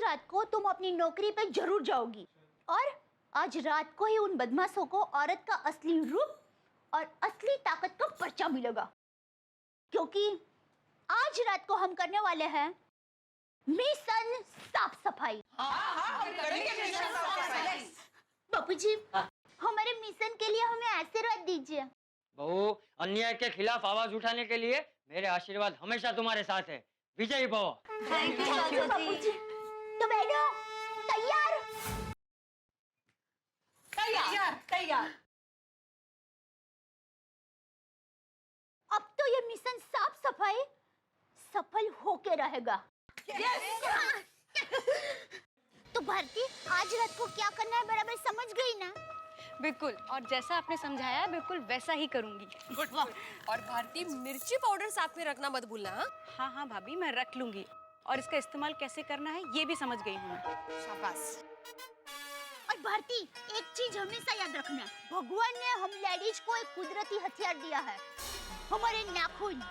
रात को तुम अपनी नौकरी पे जरूर जाओगी और आज रात को ही उन बदमाशों को औरत का असली रूप और असली ताकत का पर्चा मिलेगा, क्योंकि आज रात को हम करने वाले हैं मिशन साफ सफाई। बापूजी, हमारे मिशन के लिए हमें आशीर्वाद दीजिए। बहू, अन्याय के खिलाफ आवाज उठाने के लिए मेरे आशीर्वाद हमेशा तुम्हारे साथ है। विजयी भव। थैंक यू बापूजी। तो बैठो। तैयार? तैयार। अब तो ये मिशन साफ सफाई सफल होके रहेगा। तो भारती, आज रात को क्या करना है बराबर समझ गई ना? बिल्कुल, और जैसा आपने समझाया बिल्कुल वैसा ही करूंगी। गुड। और भारती, मिर्ची पाउडर साथ में रखना मत भूलना। हाँ हाँ भाभी, मैं रख लूंगी। और इसका इस्तेमाल कैसे करना है ये भी समझ गई हूँ मैं। शाबाश। और भारती, एक चीज हमेशा याद रखना, भगवान ने हम लेडीज को एक कुदरती हथियार दिया है, हमारे नाखून।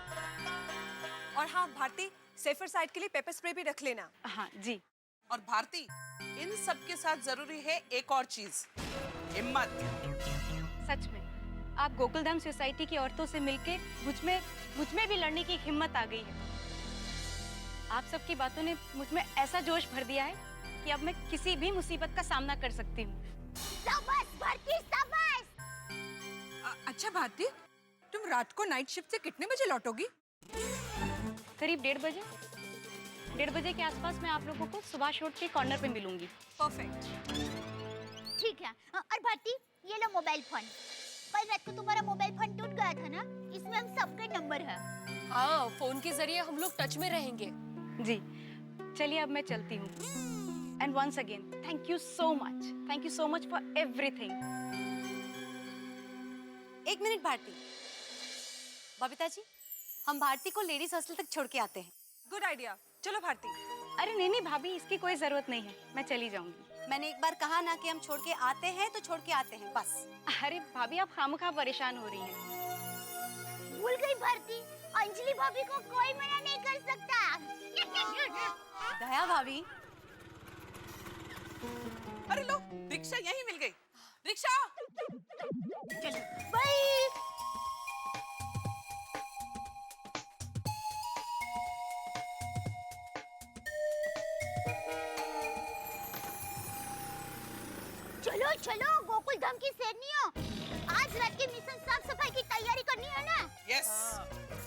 और हाँ भारती, सेफर साइड के लिए पेपर स्प्रे भी रख लेना। हाँ जी। और भारती, इन सब के साथ जरूरी है एक और चीज, हिम्मत। सच में आप गोकुलधाम सोसाइटी की औरतों से मिलके मुझ में भी लड़ने की हिम्मत आ गई है। आप सबकी बातों ने मुझ में ऐसा जोश भर दिया है कि अब मैं किसी भी मुसीबत का सामना कर सकती हूँ। शाबाश भारती, शाबाश। अच्छा भारती, तुम रात को नाइट शिफ्ट से कितने बजे लौटोगी? करीब 1:30 बजे के आसपास मैं आप लोगों को सुभाष रोड के कॉर्नर पे मिलूंगी। परफेक्ट। ठीक है। और भारती, ये लो मोबाइल फोन। कल रात को तुम्हारा मोबाइल फोन टूट गया था ना, इसमें हम सबके नंबर है। हाँ, फोन के जरिए हम लोग टच में रहेंगे। जी चलिए, अब मैं चलती हूँ। And once again thank you so much for everything. एक मिनट भारती। बबीता जी, हम भारती को लेडीज हॉस्टल तक छोड़ के आते हैं। गुड आइडिया, चलो भारती। अरे नहीं भाभी, इसकी कोई जरूरत नहीं है, मैं चली जाऊंगी। मैंने एक बार कहा ना कि हम छोड़ के आते हैं तो छोड़ के आते हैं, बस। अरे भाभी, आप खामखा परेशान हो रही हैं। भूल गई भारती, अंजलि भाभी को कोई मना नहीं कर सकता। दया भाभी। अरे लो, रिक्शा यहीं मिल गई। रिक्शा। चलो बाय। चलो चलो गोकुल धाम की सैनियों, आज रात के मिशन साफ सफाई की तैयारी करनी है ना? यस।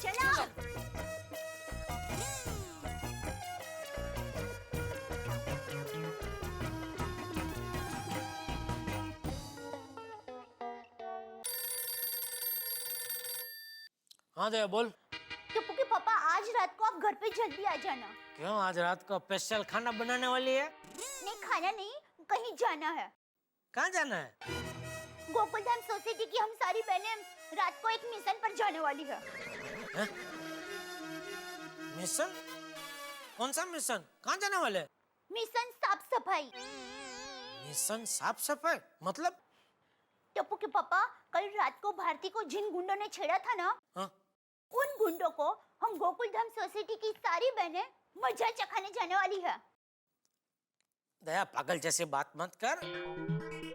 चलो। हाँ दया बोल। टप्पू के पापा, आज रात को आप घर पे जल्दी आ जाना। क्यों, आज रात को स्पेशल खाना बनाने वाली है? नहीं, खाना नहीं, कहीं जाना है। कहाँ जाना है? गोकुलधाम सोसाइटी की हम सारी बहनें रात को एक मिशन पर जाने वाली है। मिशन? कौन सा मिशन? कहाँ जाने वाले? मिशन साफ सफाई। मिशन साफ सफाई मतलब? टप्पू के पापा, कल रात को भारती को जिन गुंडों ने छेड़ा था ना, हाँ? उन गुंडों को हम गोकुलधाम सोसाइटी की सारी बहनें मजा चखाने जाने वाली है। दया, पागल जैसे बात मत कर।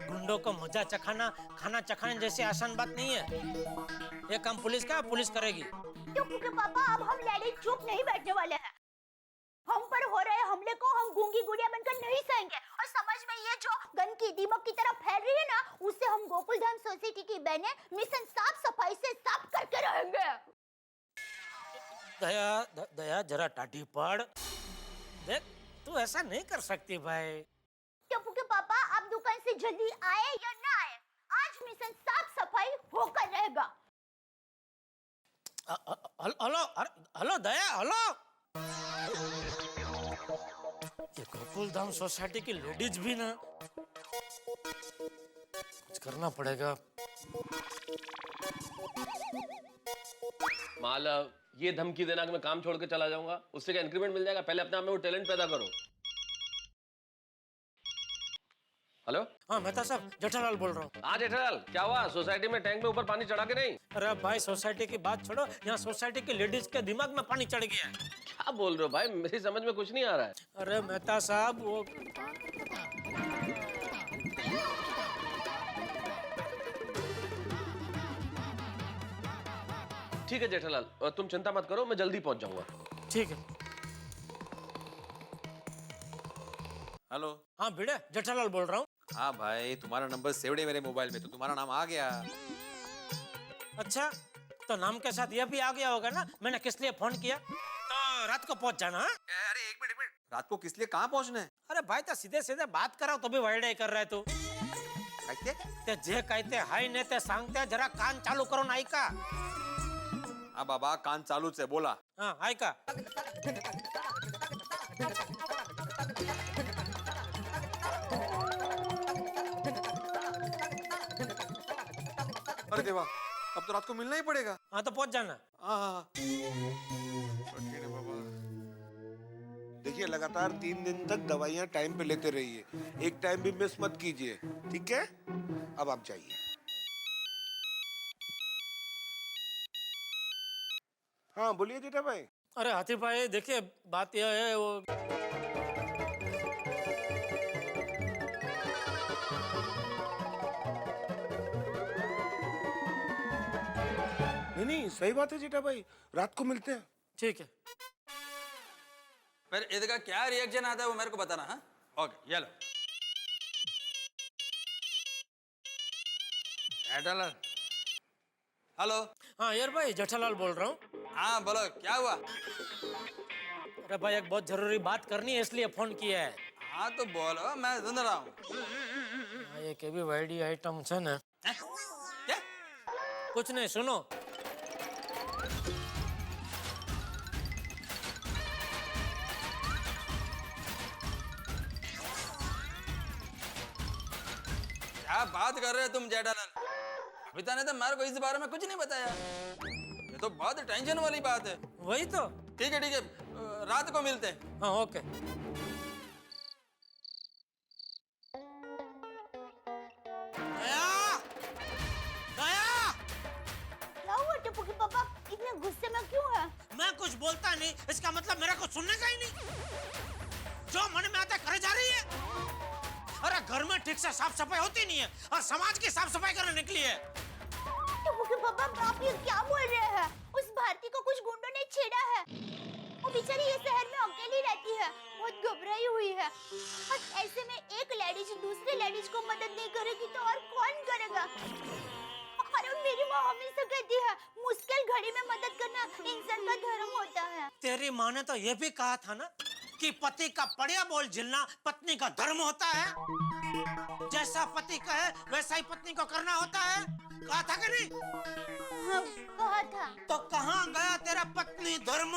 गुंडों को मजा चखाना, खाना चखाने जैसे आसान बात नहीं है। ये काम पुलिस का, पुलिस करेगी। टप्पू के पापा, अब हम लेडीज चुप नहीं बैठने वाले हैं। हम पर हो रहे हमले को हम गूंगी गुड़िया बनकर नहीं सहेंगे, और समझ में ये जो गंदगी दीमक की तरह फैल रही है ना, उससे हम गोकुलधाम सोसाइटी की बहनें मिशन साफ सफाई से साफ करके रहेंगे। दया जरा टाटी पड़। देख, तू ऐसा नहीं कर सकती भाई। टप्पू के पापा, आप दुकान से जल्दी आए या ना आए, आज मिशन साफ सफाई होकर रहेगा। हेलो दया, हेलो। ये गोकुलधाम सोसाइटी की लेडीज भी ना, कुछ करना पड़ेगा। मालव, ये धमकी देना कि मैं काम छोड़ के चला जाऊंगा, उससे क्या इंक्रीमेंट मिल जाएगा? पहले अपने आप में वो टैलेंट पैदा करो। हेलो। हाँ मेहता साहब, जेठालाल बोल रहा हूँ। हाँ जेठालाल, क्या हुआ? सोसाइटी में टैंक में ऊपर पानी चढ़ा के नहीं? अरे भाई सोसाइटी की बात छोड़ो, यहाँ सोसाइटी की लेडीज के दिमाग में पानी चढ़ गया है। क्या बोल रहे हो भाई? मेरी समझ में कुछ नहीं आ रहा है। अरे मेहता साहब वो ठीक है जेठालाल, तुम चिंता मत करो, मैं जल्दी पहुंच जाऊंगा। ठीक है। हेलो। हाँ भिड़े, जेठालाल बोल रहा हूँ। हाँ भाई, तुम्हारा नंबर सेव्ड है मेरे मोबाइल में, तो तुम्हारा नाम आ गया। अच्छा, तो नाम के साथ यह भी आ गया होगा ना, मैंने किस लिए फोन किया? तो रात को पहुंच जाना। हाँ? अरे एक मिनट, रात को किस लिए कहाँ पहुँचना है? अरे भाई तो सीधे सीधे बात कराओ तो भी वाइडे कर रहे तू। कहते? ते जे कहते हाय ने ते सांगते जरा कान चालू करो ना ऐका। हाँ बाबा, कान चालूच आहे, बोला। हाँ ऐका। अरे देवा, अब तो रात को मिलना ही पड़ेगा। हाँ तो पहुंच जाना। हाँ। देखिए, लगातार 3 दिन तक दवाइयाँ टाइम पे लेते रहिए, एक टाइम भी मिस मत कीजिए, ठीक है? अब आप जाइए। हाँ बोलिए जेठा भाई। अरे हाथी भाई देखिए, बात यह है वो नहीं, सही बात है जेठा भाई, रात को मिलते हैं। ठीक है। फिर इसका क्या रिएक्शन आता है वो मेरे को बताना। हाँ ओके, ये लो। जेठालाल, हेलो। हाँ यार भाई, जेठालाल बोल रहा हूँ। हाँ बोलो, क्या हुआ? अरे भाई एक बहुत जरूरी बात करनी है इसलिए फोन किया है। हाँ तो बोलो, मैं सुन रहा हूँ। हाँ, ये के भी वाइडी आइटम है ना। क्या? कुछ नहीं, सुनो। क्या बात कर रहे हो तुम जेठालाल? अभी तक तो मेरे को इस बारे में कुछ नहीं बताया। ये तो बहुत टेंशन वाली बात है। वही तो। ठीक है रात को मिलते हैं। हाँ ओके। क्या हुआ टप्पू के पापा, इतने गुस्से में क्यों है? मैं कुछ बोलता नहीं, इसका मतलब मेरा कुछ सुनने का ही नहीं। जो मन में आता है करे जा रही है। अरे घर में ठीक से साफ सफाई होती नहीं है और समाज की साफ सफाई करने निकली है। टप्पू के पापा, आप ये क्या बोल रहे हैं? उस भारती को कुछ गुंडों ने छेड़ा है। वो बेचारी ये शहर में अकेली रहती है, बहुत घबराई हुई है। और ऐसे में एक लेडीज दूसरे लेडीज को मदद नहीं करेगी तो और कौन करेगा? अरे मेरी माँ हमेशा कहती है, मुश्किल घड़ी में मदद करना इंसान का धर्म होता है। तेरी माँ ने तो ये भी कहा था ना कि पति का पड़िया बोल झेलना पत्नी का धर्म होता है। जैसा पति कहे वैसा ही पत्नी को करना होता है। कहा था कि नहीं? हाँ, कहा था। तो कहाँ गया तेरा पत्नी धर्म?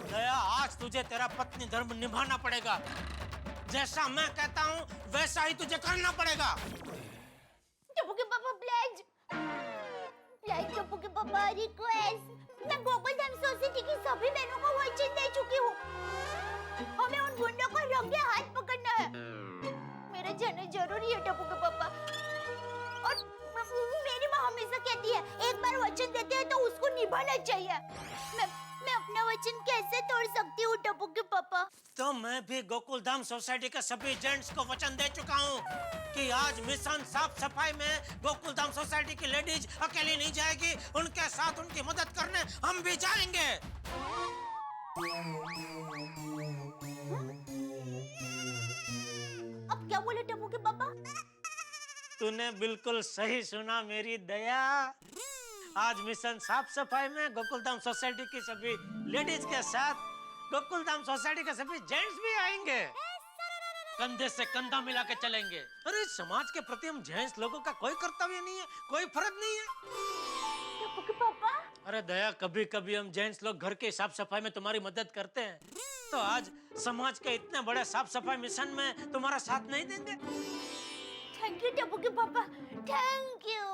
गया, आज तुझे तेरा पत्नी धर्म निभाना पड़ेगा। जैसा मैं कहता हूँ वैसा ही तुझे करना पड़ेगा। टप्पू के पापा प्लीज, टप्पू के पापा रिक्वेस्ट। मैं गोकुलधाम सोसाइटी की सभी बहनों को वचन दे चुकी हूँ। हमें उन गुंडों को रंगे हाथ पकड़ना है। मेरा जाना जरूरी है टप्पू के पापा। और मेरी माँ हमेशा कहती है, एक बार वचन देते हैं तो उसको निभाना चाहिए। मैं अपना वचन कैसे तोड़ सकती हूँ टप्पू के पापा? तो मैं भी गोकुलधाम सोसाइटी के सभी जेंट्स को वचन दे चुका हूँ कि आज मिशन साफ सफाई में गोकुलधाम सोसाइटी की लेडीज अकेली नहीं जाएगी, उनके साथ उनकी मदद करने हम भी जाएंगे। अब क्या बोले टप्पू के पापा? तूने बिल्कुल सही सुना मेरी दया। आज मिशन साफ सफाई में गोकुलधाम सोसाइटी की सभी लेडीज के साथ गोकुलधाम सोसाइटी के सभी जेंट्स भी आएंगे। कंधे से कंधा मिला के चलेंगे। अरे समाज के प्रति हम जेंट्स लोगों का कोई कर्तव्य नहीं है, कोई फर्ज नहीं है। टप्पू के पापा, अरे दया, कभी कभी हम जेंट्स लोग घर के साफ सफाई में तुम्हारी मदद करते हैं, तो आज समाज के इतने बड़े साफ सफाई मिशन में तुम्हारा साथ नहीं देंगे? थैंक यू टप्पू के पापा, थैंक यू।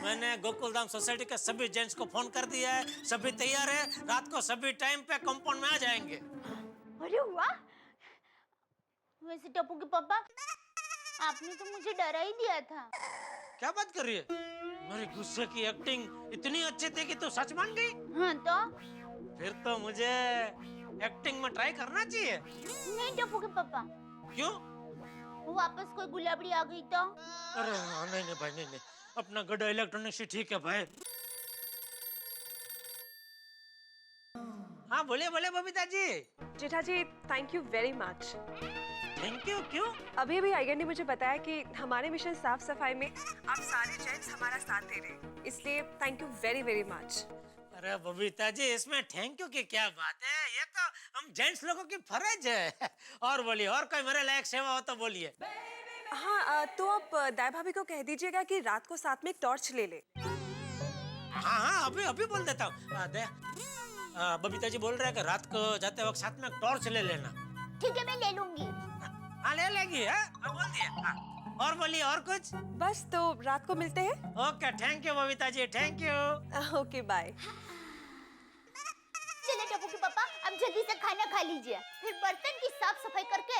मैंने गोकुलधाम सोसाइटी के सभी जेंट्स को फोन कर दिया है, सभी तैयार है। रात को सभी टाइम पे कंपाउंड में आ जाएंगे। अरे वाह। वैसे टप्पू के पापा, आपने तो मुझे डरा ही दिया था। क्या बात कर रही है? मेरे गुस्से की एक्टिंग इतनी अच्छी थी कि तू सच मान गई? हाँ तो फिर तो मुझे एक्टिंग में ट्राई करना चाहिए। नहीं टप्पू के पापा, क्यों? वापस कोई गुलाबड़ी आ गई तो? अरे नहीं नहीं भाई, नहीं अपना गड्ढा इलेक्ट्रॉनिक्स ही ठीक है भाई। हाँ बोले बोले Babita ji. Jetha ji thank you very much. Thank you. क्यों? अभी अभी आइगर ने मुझे बताया कि हमारे मिशन साफ सफाई में आप सारे जेंट्स हमारा साथ दे रहे हैं, इसलिए thank you very very much. अरे बबीता जी, इसमें थैंक यू की क्या बात है? ये तो हम जेंट्स लोगों की फर्ज है। और बोलिए, और कोई मेरे लायक सेवा हो तो बोलिए। हाँ तो आप दाई भाभी को कह दीजिएगा कि रात को साथ में एक टॉर्च ले ले। हाँ अभी अभी बोल देता हूँ। बबीता जी बोल रहे हैं कि रात को जाते वक्त साथ में एक टॉर्च ले लेना। ठीक है मैं ले लूंगी। हाँ ले लेगी है? बोल दिया। हाँ। और बोलिए, और कुछ? बस तो रात को मिलते हैं। Okay thank you Babita ji, thank you. Okay bye. चले टप्पू के पापा, अब जल्दी से खाना खा लीजिए, फिर बर्तन की साफ सफाई करके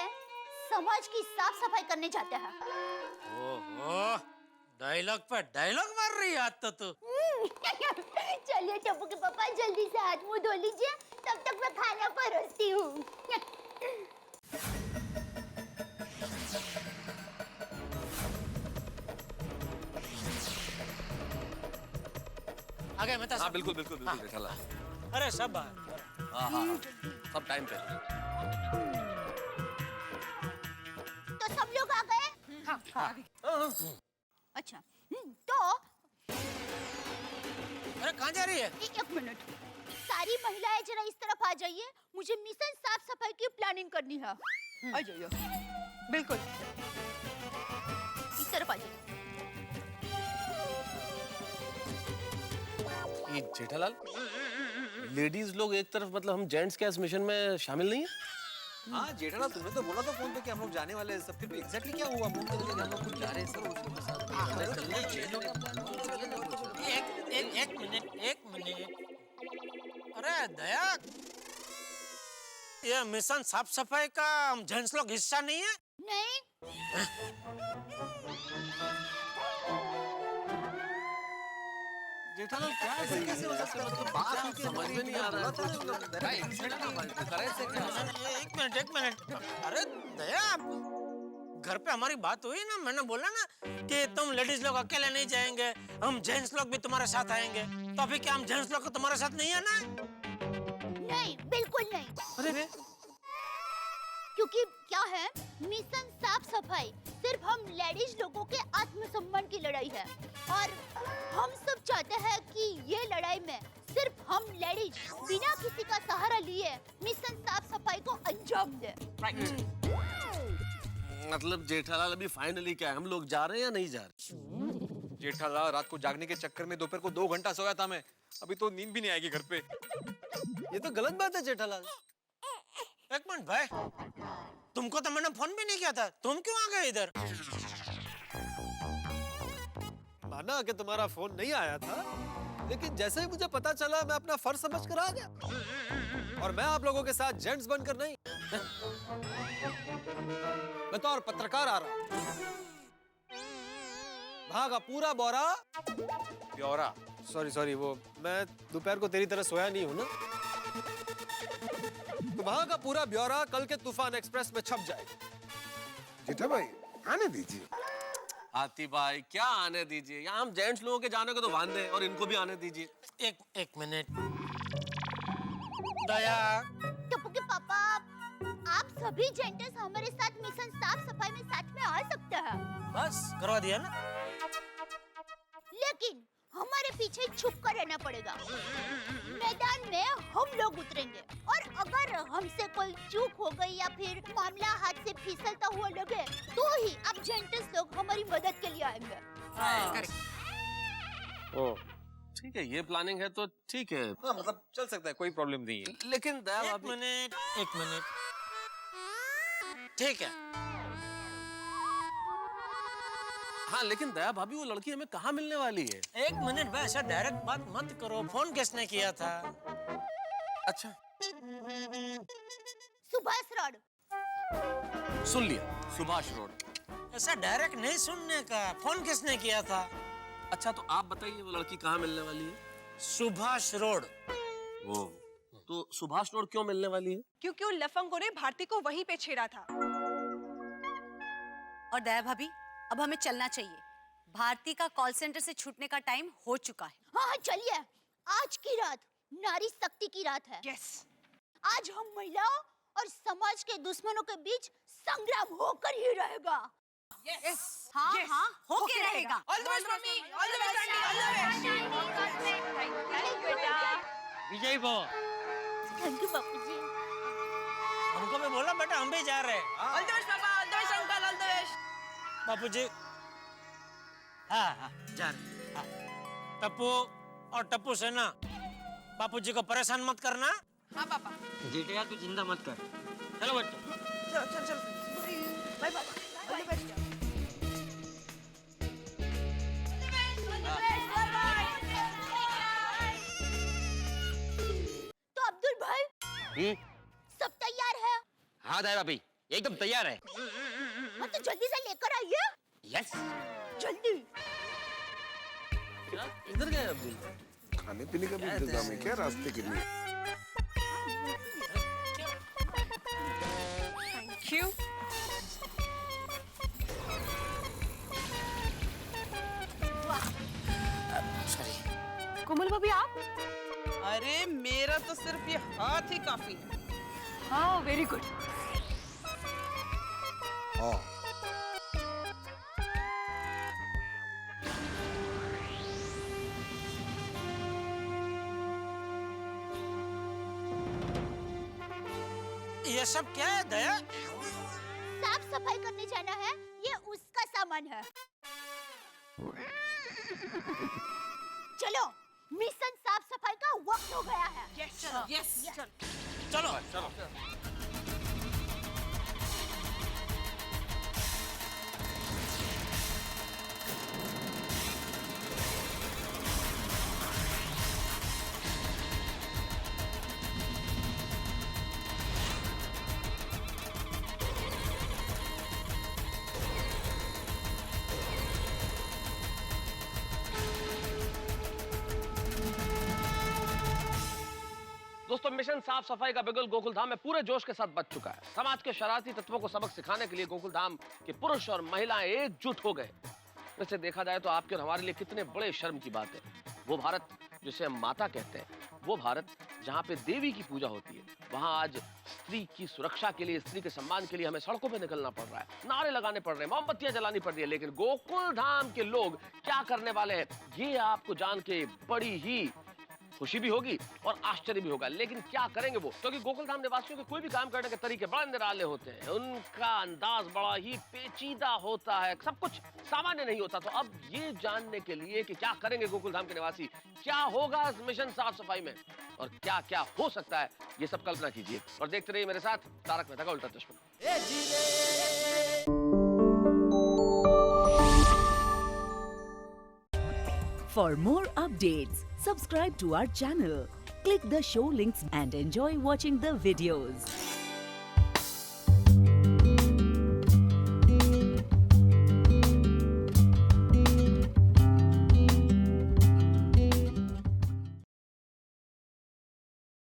समाज की साफ सफाई करने जाते हैं। ओहो, डायलॉग पे डायलॉग मार रही है आज तो तू। चलिए टप्पू के पापा, जल्दी से हाथ मुंह धो लीजिए, तब तक मैं खाना परोसती हूँ। आ गए मेहता हाँ साहब? बिल्कुल बिल्कुल बिल्कुल जेठालाल। अरे सब बाहर। हाँ सब टाइम पे। तो सब लोग आ गए? हाँ। अच्छा तो अरे कहाँ जा रही है? एक मिनट, सारी महिलाएं जरा इस तरफ आ जाइए, मुझे मिशन साफ सफाई की प्लानिंग करनी है। आ जाइए। बिल्कुल। इस तरफ आ जाइए। ये जेठालाल, लेडीज लोग एक तरफ, मतलब हम जेंट्स के इस मिशन में शामिल नहीं है? हाँ जेठालाल, तुमने तो बोला था फोन पे कि हम लोग जाने वाले हैं सब, फिर एग्जैक्टली क्या हुआ? फोन पे बोले कि हम लोग कुछ जा रहे हैं सर, उसके साथ एक मिनट। अरे दया, ये मिशन साफ सफाई का हम जेंट्स लोग हिस्सा नहीं है? नहीं। जेठालाल क्या ऐसे कैसे हो सकता है? मतलब बात समझ में नहीं आ रहा है। एक मिनट। अरे दया, घर पे हमारी बात हुई ना, मैंने बोला ना कि तुम लेडीज लोग अकेले नहीं जाएंगे, हम जेंट्स लोग भी तुम्हारे साथ आएंगे। तो अभी क्या हम जेंट्स लोग को तुम्हारे साथ नहीं आना है? नहीं बिल्कुल नहीं। अरे क्योंकि क्या है, मिशन साफ सफाई सिर्फ हम लेडीज लोगों के आत्मसम्मान की लड़ाई है, और हम सब चाहते हैं कि ये लड़ाई में सिर्फ हम लेडीज बिना किसी का सहारा लिए मिशन साफ सफाई को अंजाम दें। मतलब जेठालाल, अभी फाइनली क्या है, हम लोग जा रहे हैं या नहीं जा रहे? जेठालाल, रात को जागने के चक्कर में दोपहर को 2 घंटा सोया था मैं, अभी तो नींद भी नहीं आएगी घर पे। ये तो गलत बात है जेठालाल। एक मिनट भाई, तुमको तो मैंने फोन भी नहीं किया था, तुम क्यों आ गए इधर? माना कि तुम्हारा फोन नहीं आया था, लेकिन जैसे ही मुझे पता चला मैं अपना फर्ज समझ कर आ गया, और मैं आप लोगों के साथ जेंट्स बनकर नहीं, बतौर पत्रकार आ रहा। भागा पूरा बोरा ब्यौरा। सॉरी वो मैं दोपहर को तेरी तरह सोया नहीं हूं ना, तो वहां का पूरा ब्यौरा कल के तूफान एक्सप्रेस में छप जाएगा। जेठा भाई आने दीजिए। हाथी भाई क्या आने दीजिए, यहाँ हम जेंट्स लोगों के जाने को तो वांदे हैं, और इनको भी आने दीजिए। एक मिनट दया, टप्पू के पापा, आप सभी जेंटल्स हमारे साथ मिशन साफ सफाई में साथ में आ सकते हैं, बस करवा दिया ना? लेकिन हमारे पीछे छुप कर रहना पड़ेगा। मैदान में हम लोग उतरेंगे, और अगर हमसे कोई चूक हो गई या फिर मामला हाथ से फिसलता हुआ लगे, तो ही आप जेंटल्स लोग हमारी मदद के लिए आएंगे। ओ ठीक है, ये प्लानिंग है तो ठीक है। हाँ मतलब चल सकता है, कोई प्रॉब्लम नहीं है। लेकिन दया एक भाभी, मिनट, ठीक है। हाँ लेकिन दया भाभी, वो लड़की हमें कहाँ मिलने वाली है? एक मिनट भाई, ऐसा डायरेक्ट बात मत करो, फोन किसने किया था? अच्छा सुभाष रोड। सुन लिया, सुभाष रोड। ऐसा डायरेक्ट नहीं सुनने का। फोन किसने किया था? अच्छा तो आप बताइए वो लड़की कहाँ मिलने वाली है? सुभाष रोड। वो तो सुभाष रोड क्यों मिलने वाली है? क्योंकि उन लफंगों ने भारती को वहीं पे छेड़ा था। और दया भाभी, अब हमें चलना चाहिए। भारती का कॉल सेंटर से छूटने का टाइम हो चुका है। हाँ चलिए, आज की रात नारी शक्ति की रात है। यस। आज हम महिलाओं और समाज के दुश्मनों के बीच संग्राम होकर ही रहेगा। हाँ हाँ, होके रहेगा। All the best mummy, all the best aunty, all the best. विजय भव। थैंक यू बापूजी। हमको भी बोला बेटा, हम भी जा रहे हैं। All the best papa, all the best uncle, all the best. बापूजी। हाँ, जा रहे। हाँ। टप्पू और टप्पू सेना, बापूजी को परेशान मत करना। हाँ पापा। जेठिया तू चिंता मत कर। चलो बच्चों। चल चल चल। Bye bye. All the best. तो अब्दुल भाई, सब तैयार है? हाँ दया भाभी, एकदम तैयार है। हाँ तो जल्दी से लेकर आइए। यस। जल्दी। इधर गए अब्दुल? खाने पीने का भी इंतजाम है क्या रास्ते के लिए? Thank you. कोमल भाभी आप? अरे मेरा तो सिर्फ ये हाथ ही काफी है। हाँ, वेरी गुड। हाँ। ये सब क्या है दया? साफ सफाई करने जाना है, ये उसका सामान है। चलो, मिशन साफ सफाई का वक्त हो गया है। Yes yes. चलो चलो। दोस्तों मिशन साफ सफाई का बिगुल गोकुलधाम में पूरे जोश के साथ बच चुका है। समाज के शरारती तत्वों को सबक सिखाने के लिए गोकुलधाम के पुरुष और महिलाएं एकजुट हो गए। वैसे देखा जाए तो आपके और हमारे लिए कितने बड़े शर्म की बात है। वो भारत जिसे हम माता कहते हैं, वो भारत जहाँ पे देवी की पूजा होती है, वहाँ आज स्त्री की सुरक्षा के लिए, स्त्री के सम्मान के लिए हमें सड़कों पे निकलना पड़ रहा है, नारे लगाने पड़ रहे हैं, मोमबत्तियां जलानी पड़ रही है। लेकिन गोकुलधाम के लोग क्या करने वाले हैं, ये आपको जान के बड़ी ही खुशी भी होगी और आश्चर्य भी होगा। लेकिन क्या करेंगे वो, क्योंकि गोकुलधाम निवासियों के कोई भी काम करने के तरीके बड़े निराले होते हैं, उनका अंदाज बड़ा ही पेचीदा होता है, सब कुछ सामान्य नहीं होता। तो अब ये जानने के लिए कि क्या करेंगे गोकुलधाम के निवासी, क्या होगा इस मिशन साफ सफाई में और क्या क्या हो सकता है, ये सब कल्पना कीजिए और देखते रहिए मेरे साथ तारक मेहता का उल्टा चश्मा। For more updates, subscribe to our channel, click the show links and enjoy watching the videos.